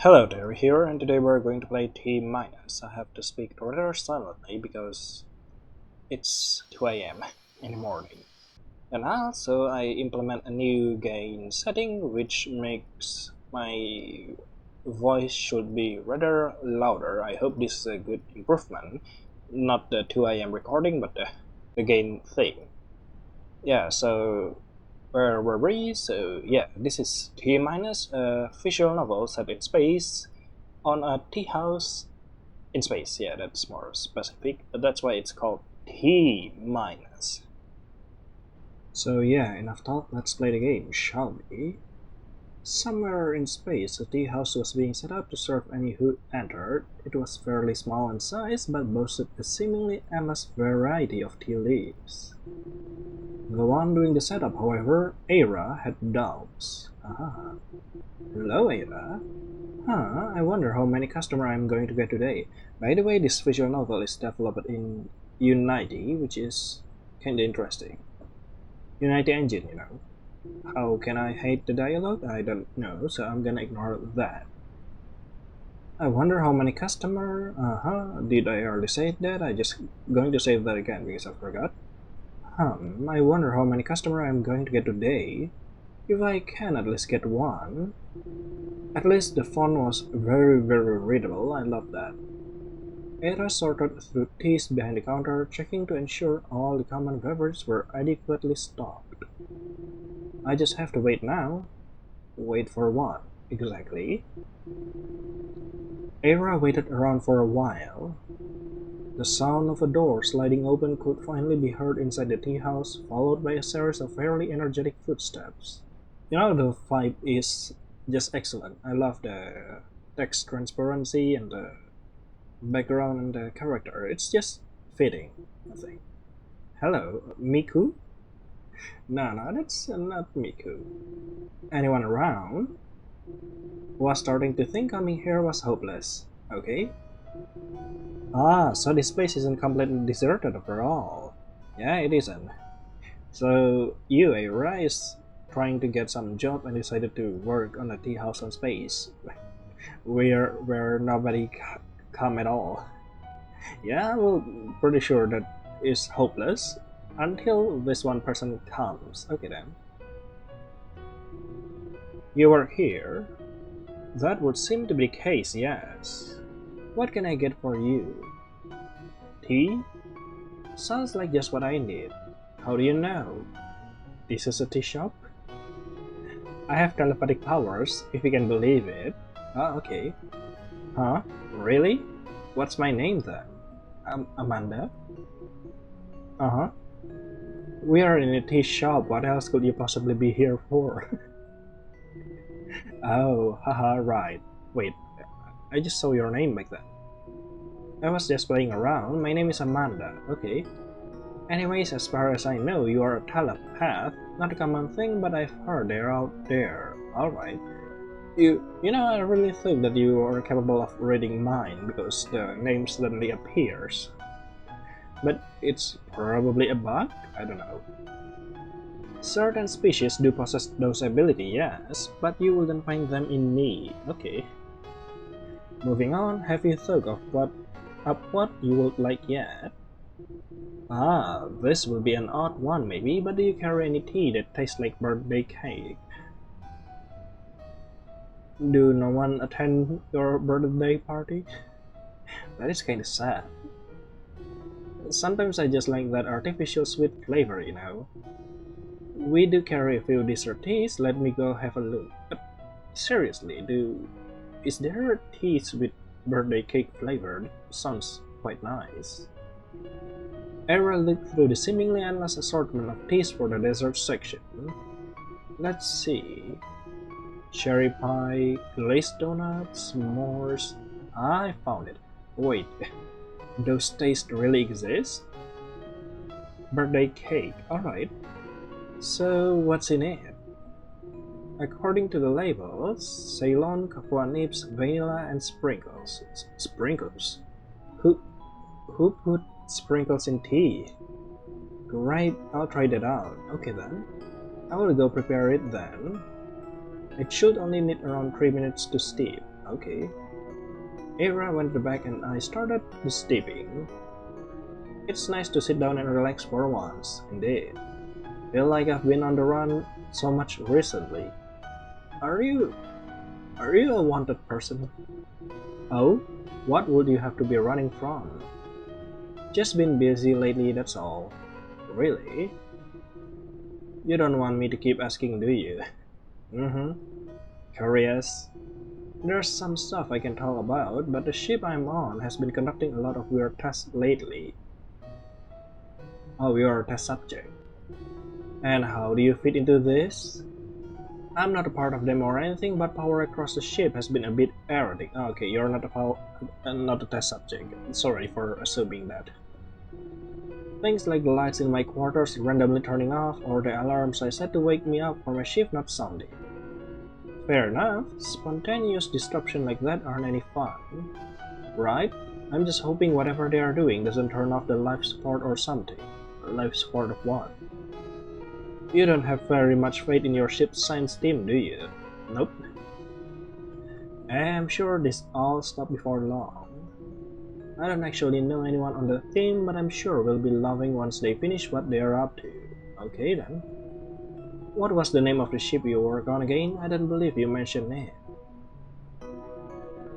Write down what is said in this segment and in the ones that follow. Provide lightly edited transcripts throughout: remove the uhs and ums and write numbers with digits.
Hello there, here, and today we're going to play T minus. I have to speak rather silently because it's 2 a.m. in the morning. And also, I implement a new gain setting which makes my voice should be rather louder. I hope this is a good improvement. Not the 2 a.m. recording, but the gain thing. Yeah, so where were we? So yeah, this is T minus, a visual novel set in space on a tea house in space. Yeah, that's more specific, but that's why it's called T minus. So yeah, enough talk, let's play the game, shall we? Somewhere in space, a tea house was being set up to serve any who entered. It was fairly small in size, but boasted a seemingly endless variety of tea leaves. The one doing the setup, however, Aira, had doubts. Ah, hello, Aira. Huh, I wonder how many customers I'm going to get today. By the way, this visual novel is developed in Unity, which is kinda interesting. Unity engine, you know. How can I hate the dialogue? I don't know, so I'm gonna ignore that. I wonder how many customer. Did I already say that? I just going to say that again because I forgot. I wonder how many customer I'm going to get today. If I can at least get one. At least the font was very readable. I love that. Era sorted through teas behind the counter, checking to ensure all the common beverages were adequately stocked. I just have to wait now. Wait for what? Exactly. Era waited around for a while. The sound of a door sliding open could finally be heard inside the tea house, followed by a series of fairly energetic footsteps. You know, the vibe is just excellent. I love the text transparency and the background and the character. It's just fitting, I think. Hello, Miku? No, that's not Miku. Anyone around? Was starting to think coming here was hopeless. Okay. So this place isn't completely deserted after all. Yeah, it isn't. So you, Aira, is trying to get some job and decided to work on a tea house on space, where nobody come at all. Yeah, well, pretty sure that is hopeless until this one person comes. Okay then. You are here? That would seem to be the case, yes. What can I get for you? Tea? Sounds like just what I need. How do you know? This is a tea shop? I have telepathic powers, if you can believe it. Okay. Huh? Really? What's my name then? Amanda? Uh-huh. We are in a tea shop, what else could you possibly be here for? Oh, haha, right. Wait, I just saw your name back then. I was just playing around, my name is Amanda, okay. Anyways, as far as I know, you are a telepath. Not a common thing, but I've heard they're out there. Alright. You know, I really think that you are capable of reading mind because the name suddenly appears. But it's probably a bug? I don't know. Certain species do possess those abilities, yes, but you wouldn't find them in me. Okay. Moving on, have you thought of what you would like yet? This will be an odd one maybe, but do you carry any tea that tastes like birthday cake? Do no one attend your birthday party? That is kinda sad. Sometimes I just like that artificial sweet flavor, you know. We do carry a few dessert teas, let me go have a look. But seriously, is there teas with birthday cake flavored? Sounds quite nice. Era looked through the seemingly endless assortment of teas for the dessert section. Let's see. Cherry pie, glazed donuts, s'mores. I found it. Wait, those tastes really exist? Birthday cake, alright. So what's in it? According to the labels, Ceylon, cocoa nibs, vanilla, and sprinkles. Sprinkles? Who put sprinkles in tea? Great, I'll try that out. Okay then. I will go prepare it then. It should only need around 3 minutes to steep. Okay. Era went back and I started the steeping. It's nice to sit down and relax for once, indeed. Feel like I've been on the run so much recently. Are you are you a wanted person? Oh? What would you have to be running from? Just been busy lately, that's all. Really? You don't want me to keep asking, do you? Mm-hmm. Curious? There's some stuff I can talk about, but the ship I'm on has been conducting a lot of weird tests lately. Oh, you're a test subject. And how do you fit into this? I'm not a part of them or anything, but power across the ship has been a bit erratic. Oh, okay, you're not a test subject. Sorry for assuming that. Things like the lights in my quarters randomly turning off, or the alarms I set to wake me up for my shift not sounding. Fair enough, spontaneous disruption like that aren't any fun. Right? I'm just hoping whatever they are doing doesn't turn off the life support or something. Life support of what? You don't have very much faith in your ship's science team, do you? Nope. I'm sure this all stop before long. I don't actually know anyone on the team, but I'm sure we'll be loving once they finish what they are up to. Okay then. What was the name of the ship you work on again? I don't believe you mentioned it.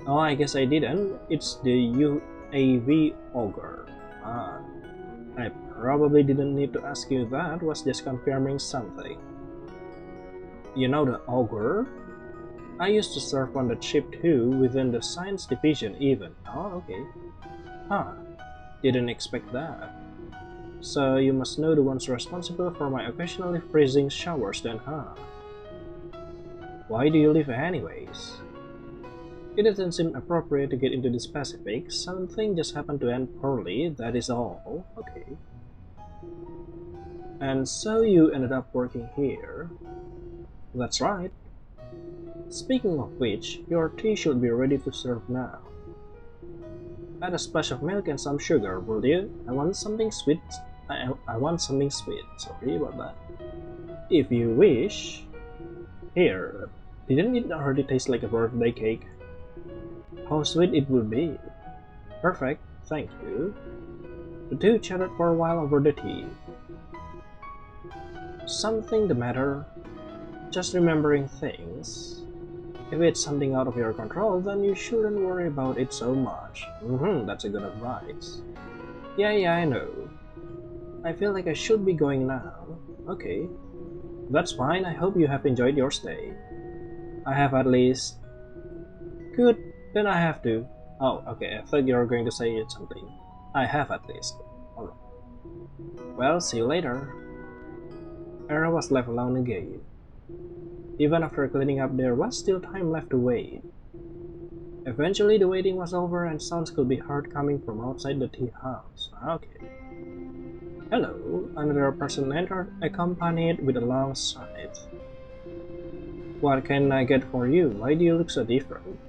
Oh, I guess I didn't. It's the UAV Ogre. Ah, I probably didn't need to ask you that, was just confirming something. You know the Ogre? I used to serve on that ship too, within the science division even. Oh, okay. Huh, didn't expect that. So you must know the ones responsible for my occasionally freezing showers then, huh? Why do you leave anyways? It doesn't seem appropriate to get into the specifics. Something just happened to end poorly, that is all. Okay. And so you ended up working here. That's right. Speaking of which, your tea should be ready to serve now. Add a splash of milk and some sugar, will you? I want something sweet. I want something sweet. Sorry about that. If you wish. Here. Didn't it already taste like a birthday cake? How sweet it would be. Perfect, thank you. The two chatted for a while over the tea. Something the matter? Just remembering things. If it's something out of your control, then you shouldn't worry about it so much. That's a good advice. Yeah, I know. I feel like I should be going now. Okay. That's fine, I hope you have enjoyed your stay. I have at least... Good, then I have to. Oh, okay, I thought you were going to say something. I have at least. Alright. Well, see you later. Era was left alone again. Even after cleaning up, there was still time left to wait. Eventually, the waiting was over and sounds could be heard coming from outside the tea house. Okay. Hello, another person entered, accompanied with a long sigh. What can I get for you? Why do you look so different?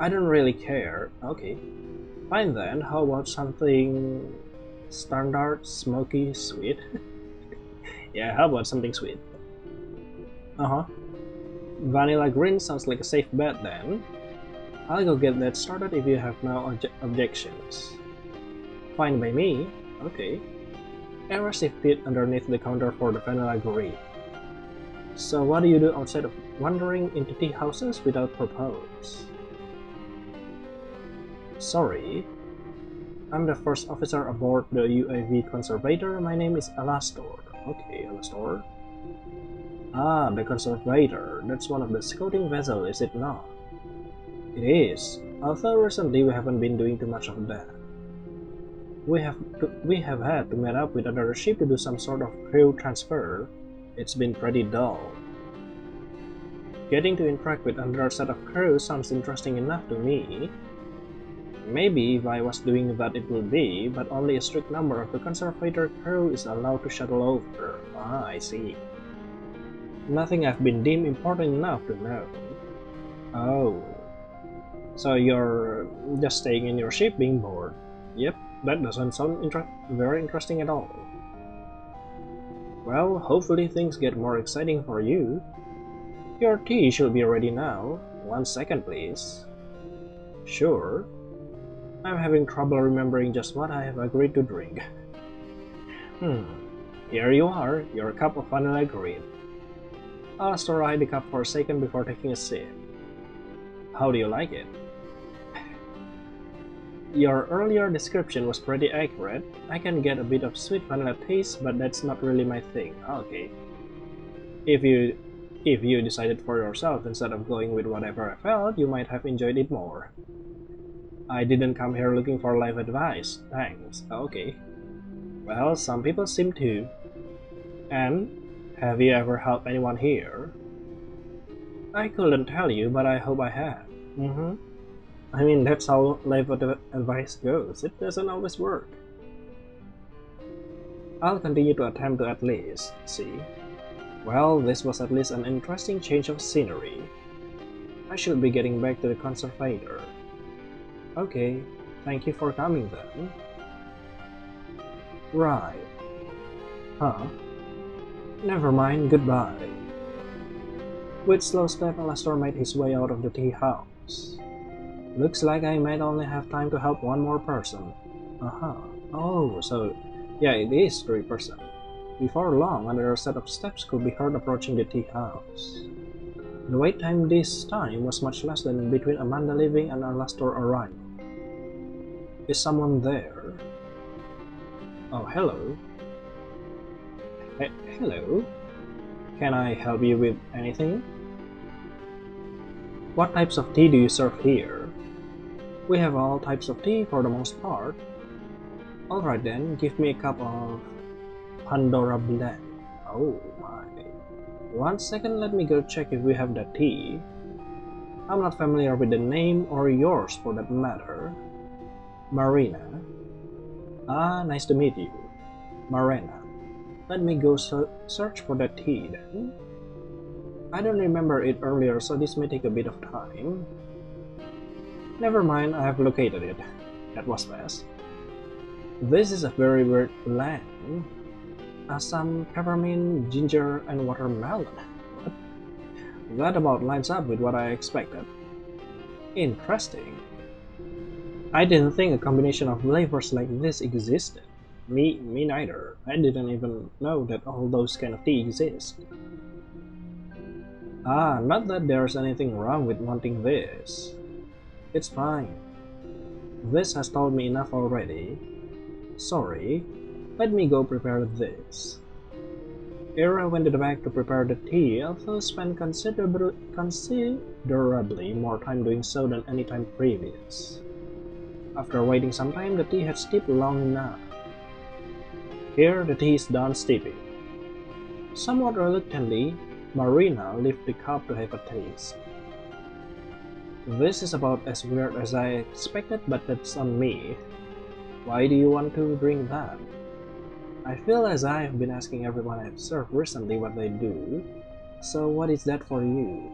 I don't really care. Okay. Fine then, how about something standard, smoky, sweet? Yeah, how about something sweet? Uh-huh. Vanilla green sounds like a safe bet then. I'll go get that started if you have no objections. Fine by me. Okay. Era shifted underneath the counter for the vanilla green. So what do you do outside of wandering into tea houses without purpose? Sorry. I'm the first officer aboard the UAV Conservator. My name is Alastor. Okay, Alastor. Ah, the Conservator. That's one of the scouting vessels, is it not? It is, although recently we haven't been doing too much of that. We have had to meet up with another ship to do some sort of crew transfer. It's been pretty dull. Getting to interact with another set of crew sounds interesting enough to me. Maybe if I was doing that it would be, but only a strict number of the Conservator crew is allowed to shuttle over. Ah, I see. Nothing I've been deemed important enough to know. Oh. So you're just staying in your ship being bored. Yep, that doesn't sound very interesting at all. Well, hopefully things get more exciting for you. Your tea should be ready now. 1 second, please. Sure. I'm having trouble remembering just what I have agreed to drink. Here you are, your cup of vanilla green. I'll stir the cup for a second before taking a sip. How do you like it? Your earlier description was pretty accurate. I can get a bit of sweet vanilla taste, but that's not really my thing. Okay. If you decided for yourself instead of going with whatever I felt, you might have enjoyed it more. I didn't come here looking for life advice. Thanks. Okay. Well, some people seem to. And have you ever helped anyone here? I couldn't tell you, but I hope I have. I mean, that's how life advice goes. It doesn't always work. I'll continue to attempt to at least, see. Well, this was at least an interesting change of scenery. I should be getting back to the conservator. Okay, thank you for coming then. Right. Huh? Never mind, goodbye. With slow step, Alastor made his way out of the tea house. Looks like I might only have time to help one more person. Oh, so yeah, it is 3 person. Before long, another set of steps could be heard approaching the tea house. The wait time this time was much less than between Amanda leaving and Alastor arriving. Is someone there? Oh, hello. Hello? Can I help you with anything? What types of tea do you serve here? We have all types of tea for the most part. Alright then, give me a cup of Pandora blend. Oh my. 1 second, let me go check if we have that tea. I'm not familiar with the name, or yours for that matter. Marina. Ah, nice to meet you. Marina. Let me go search for that tea then. I don't remember it earlier, so this may take a bit of time. Never mind, I have located it. That was fast. This is a very weird blend. Some peppermint, ginger, and watermelon. What? That about lines up with what I expected. Interesting. I didn't think a combination of flavors like this existed. Me neither. I didn't even know that all those kind of tea exist. Ah, not that there's anything wrong with wanting this. It's fine. This has told me enough already. Sorry, let me go prepare this. Era went to the back to prepare the tea, although spent considerably more time doing so than any time previous. After waiting some time, the tea had steeped long enough. Here, the tea is done steeping. Somewhat reluctantly, Marina lifted the cup to have a taste. This is about as weird as I expected, but that's on me. Why do you want to drink that? I feel as I have been asking everyone I've served recently what they do, so what is that for you?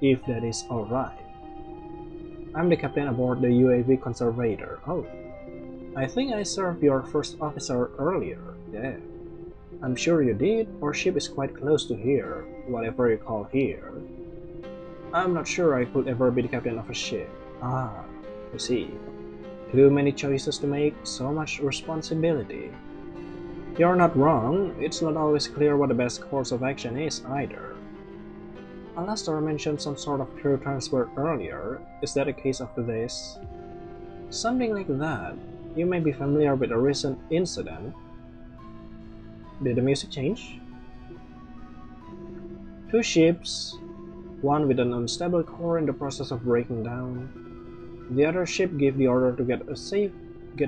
If that is alright. I'm the captain aboard the UAV Conservator. Oh, I think I served your first officer earlier. Yeah. I'm sure you did. Our ship is quite close to here, whatever you call here. I'm not sure I could ever be the captain of a ship. Ah, I see. Too many choices to make, so much responsibility. You're not wrong, it's not always clear what the best course of action is either. Alastor mentioned some sort of crew transfer earlier. Is that a case of this? Something like that. You may be familiar with a recent incident. Did the music change? 2 ships, one with an unstable core in the process of breaking down. The other ship gave the order to get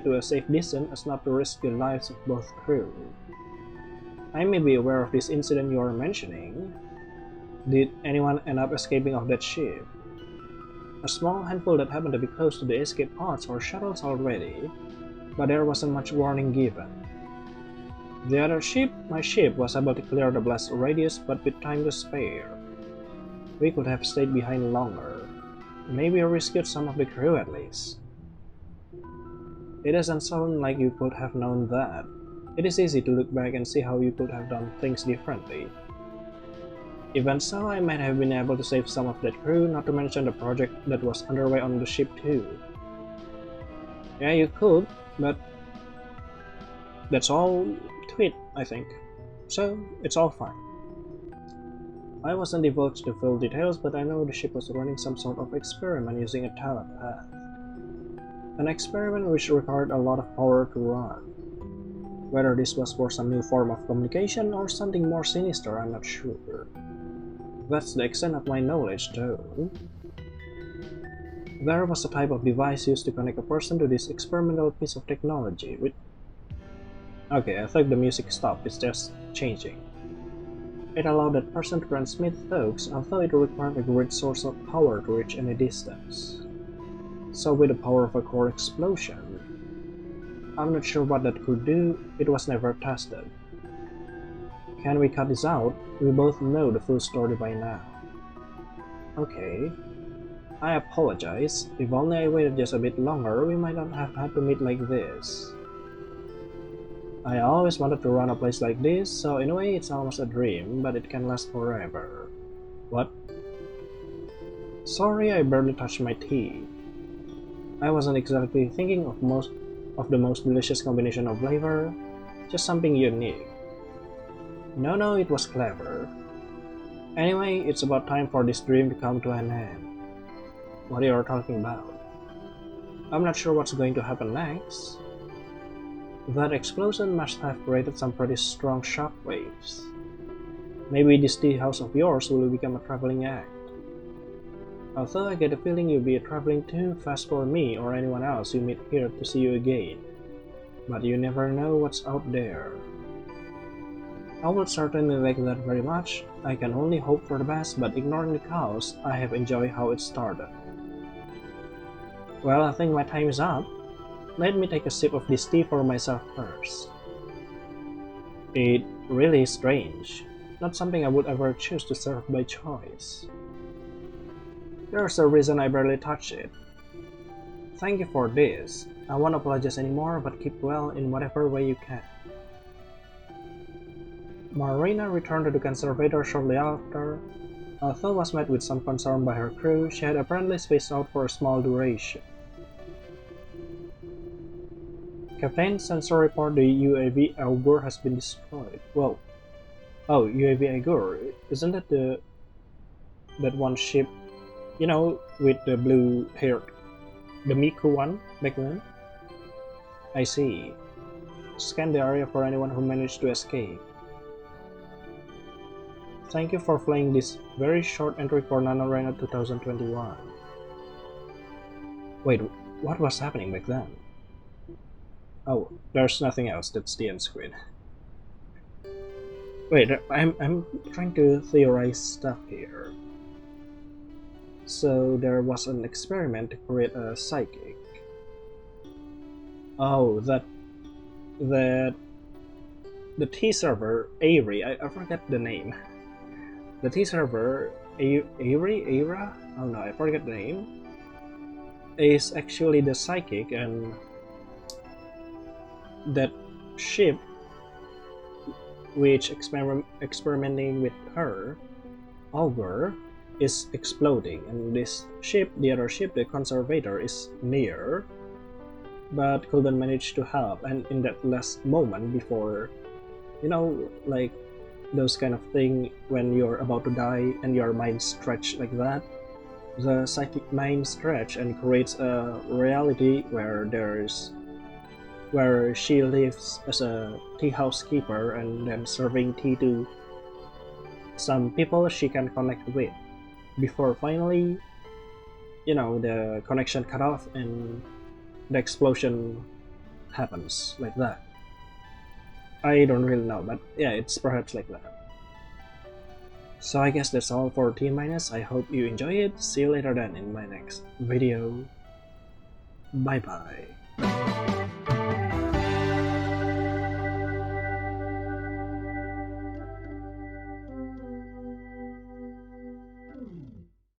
to a safe distance as not to risk the lives of both crew. I may be aware of this incident you are mentioning. Did anyone end up escaping off that ship? A small handful that happened to be close to the escape pods or shuttles already, but there wasn't much warning given. The other ship, my ship, was able to clear the blast radius, but with time to spare. We could have stayed behind longer. Maybe rescued some of the crew at least. It doesn't sound like you could have known that. It is easy to look back and see how you could have done things differently. Even so, I might have been able to save some of that crew, not to mention the project that was underway on the ship too. Yeah, you could, but that's all to it, I think. So, it's all fine. I wasn't divulged to full details, but I know the ship was running some sort of experiment using a telepath. An experiment which required a lot of power to run. Whether this was for some new form of communication or something more sinister, I'm not sure. That's the extent of my knowledge, though. There was a type of device used to connect a person to this experimental piece of technology with... Okay, I thought the music stopped, it's just changing. It allowed that person to transmit thoughts, although it required a great source of power to reach any distance. So with the power of a core explosion, I'm not sure what that could do, it was never tested. Can we cut this out? We both know the full story by now. Okay. I apologize. If only I waited just a bit longer, we might not have had to meet like this. I always wanted to run a place like this, so in a way it's almost a dream, but it can last forever. What? Sorry, I barely touched my tea. I wasn't exactly thinking of the most delicious combination of flavor, just something unique. No, it was clever. Anyway, it's about time for this dream to come to an end. What are you talking about? I'm not sure what's going to happen next. That explosion must have created some pretty strong shockwaves. Maybe this tea house of yours will become a traveling act. Although I get a feeling you'll be traveling too fast for me or anyone else you meet here to see you again. But you never know what's out there. I would certainly like that very much. I can only hope for the best, but ignoring the cause, I have enjoyed how it started. Well, I think my time is up. Let me take a sip of this tea for myself first. It really is strange. Not something I would ever choose to serve by choice. There's a reason I barely touch it. Thank you for this. I won't apologize anymore, but keep well in whatever way you can. Marina returned to the conservator shortly after. Although was met with some concern by her crew, she had apparently spaced out for a small duration. Captain, sensor report the UAV Augur has been destroyed. Whoa. Oh, UAV Augur. Isn't that that one ship, you know, with the blue hair, the Miku one back then? I see. Scan the area for anyone who managed to escape. Thank you for flying this very short entry for NaNoWriMo 2021. Wait, what was happening back then? Oh, there's nothing else, that's the end screen. Wait, I'm trying to theorize stuff here. So there was an experiment to create a psychic. Oh, the T server, Avery, I forget the name. The T server, Era? Oh no, I forget the name. Is actually the psychic, and that ship which experimenting with her, Augur, is exploding, and this ship, the other ship, the conservator, is near, but couldn't manage to help. And in that last moment before, you know, like those kind of thing when you're about to die and your mind stretch like that, the psychic mind stretch and creates a reality where she lives as a tea housekeeper and then serving tea to some people she can connect with, before finally, you know, the connection cut off and the explosion happens like that. I don't really know, but yeah, it's perhaps like that. So I guess that's all for T-. I hope you enjoy it. See you later then in my next video. Bye bye.